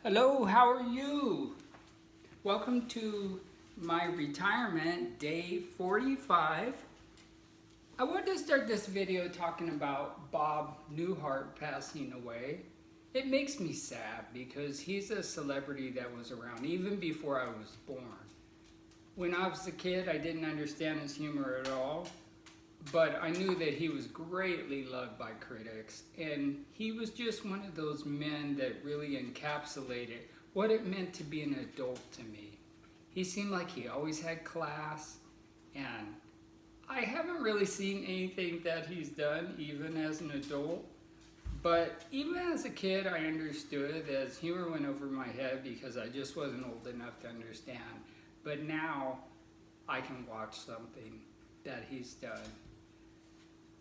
Hello, how are you? Welcome to my retirement day 45. I wanted to start this video talking about Bob Newhart passing away. It makes me sad because he's a celebrity that was around even before I was born. When I was a kid, I didn't understand his humor at all, but I knew that he was greatly loved by critics, and he was just one of those men that really encapsulated what it meant to be an adult to me. He seemed like he always had class, and I haven't really seen anything that he's done even as an adult, but even as a kid I understood as humor went over my head because I just wasn't old enough to understand. But now I can watch something that he's done.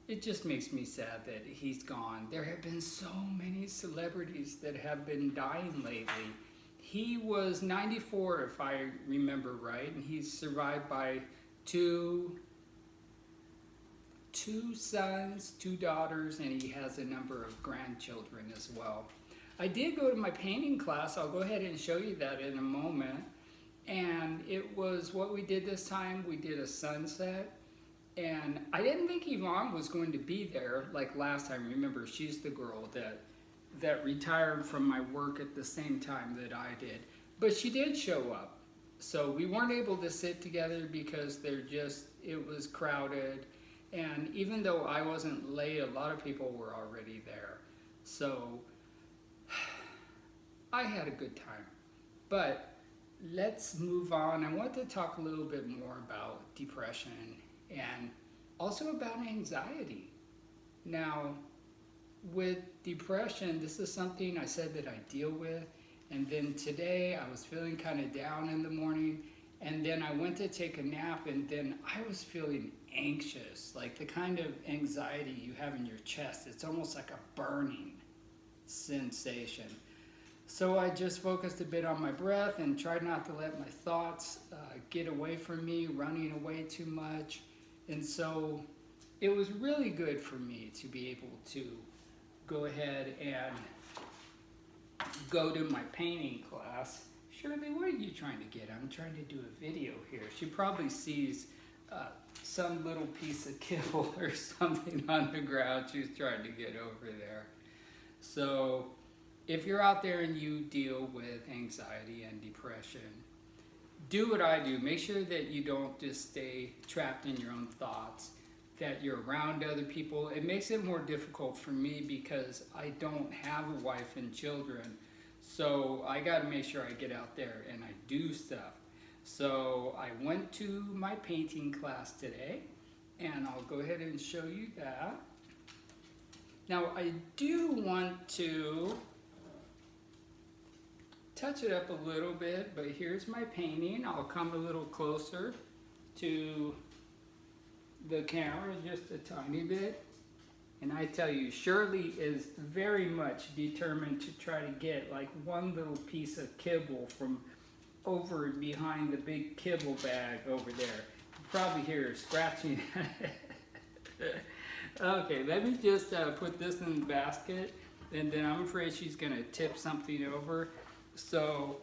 It just makes me sad that he's gone. There have been so many celebrities that have been dying lately. He was 94, if I remember right, and he's survived by two sons, two daughters, and he has a number of grandchildren as well. I did go to my painting class. I'll go ahead and show you that in a moment. And it was what we did this time. We did a sunset. And I didn't think Yvonne was going to be there like last time. Remember, she's the girl that retired from my work at the same time that I did. But she did show up. So we weren't able to sit together because it was crowded. And even though I wasn't late, a lot of people were already there. So I had a good time. But let's move on. I want to talk a little bit more about depression and also about anxiety. Now, with depression, this is something I said that I deal with, and then today I was feeling kind of down in the morning, and then I went to take a nap, and then I was feeling anxious, like the kind of anxiety you have in your chest. It's almost like a burning sensation. So I just focused a bit on my breath and tried not to let my thoughts get away from me, running away too much. And so it was really good for me to be able to go ahead and go to my painting class. Shirley, what are you trying to get? I'm trying to do a video here. She probably sees some little piece of kibble or something on the ground she's trying to get over there. So if you're out there and you deal with anxiety and depression, do what I do. Make sure that you don't just stay trapped in your own thoughts, that you're around other people. It makes it more difficult for me because I don't have a wife and children. So I got to make sure I get out there and I do stuff. So I went to my painting class today, and I'll go ahead and show you that. Now I do want to touch it up a little bit, but here's my painting. I'll come a little closer to the camera just a tiny bit. And I tell you, Shirley is very much determined to try to get like one little piece of kibble from over behind the big kibble bag over there. You probably hear her scratching. Okay, let me just put this in the basket, and then I'm afraid she's gonna tip something over. So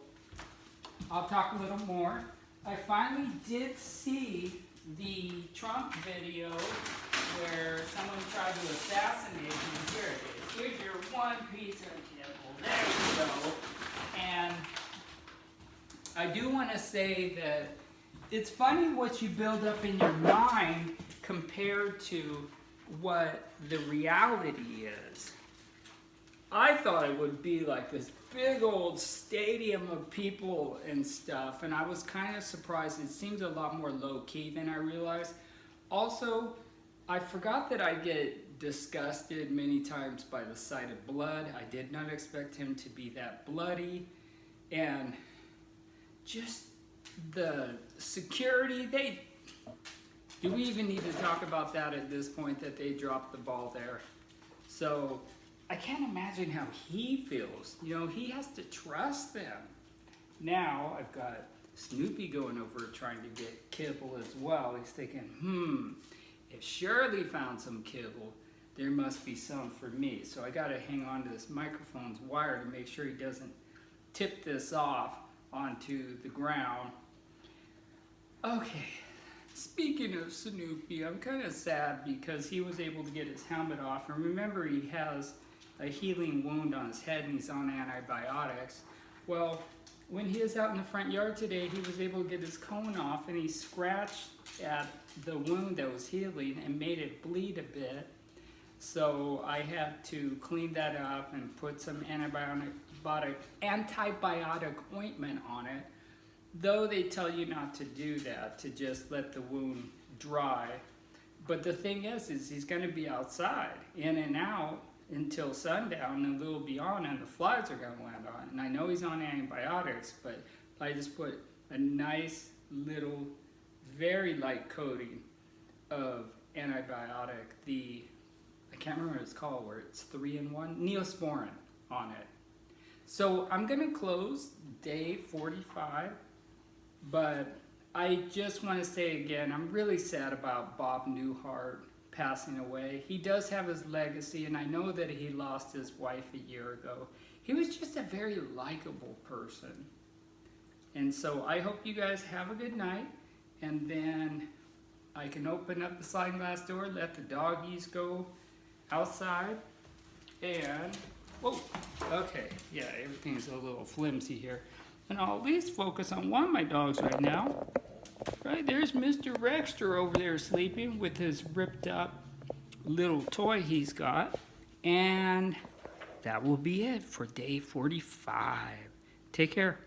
I'll talk a little more. I finally did see the Trump video where someone tried to assassinate me. Here it is. Here's your one piece of kibble. There you go. And I do want to say that it's funny what you build up in your mind compared to what the reality is. I thought it would be like this big old stadium of people and stuff, and I was kind of surprised. It seems a lot more low-key than I realized. Also, I forgot that I get disgusted many times by the sight of blood. I did not expect him to be that bloody, and just the security, do we even need to talk about that at this point, that they dropped the ball there? So I can't imagine how he feels. You know, he has to trust them. Now I've got Snoopy going over trying to get kibble as well. He's thinking, if Shirley found some kibble, there must be some for me. So I got to hang on to this microphone's wire to make sure he doesn't tip this off onto the ground. Okay, speaking of Snoopy, I'm kind of sad because he was able to get his helmet off. And remember, he has a healing wound on his head and he's on antibiotics. Well, when he was out in the front yard today, he was able to get his cone off and he scratched at the wound that was healing and made it bleed a bit. So I had to clean that up and put some antibiotic ointment on it. Though they tell you not to do that, to just let the wound dry. But the thing is he's going to be outside, in and out, until sundown and a little beyond, and the flies are going to land on it. And I know he's on antibiotics, but I just put a nice little, very light coating of antibiotic, I can't remember what it's called, where it's 3-in-1, Neosporin on it. So I'm going to close day 45, but I just want to say again, I'm really sad about Bob Newhart passing away. He does have his legacy, and I know that he lost his wife a year ago. He was just a very likable person. And so I hope you guys have a good night, and then I can open up the sliding glass door, let the doggies go outside, and, whoa, okay, yeah, everything's a little flimsy here. And I'll at least focus on one of my dogs right now. Right, there's Mr. Rexter over there sleeping with his ripped up little toy he's got. And that will be it for day 45. Take care.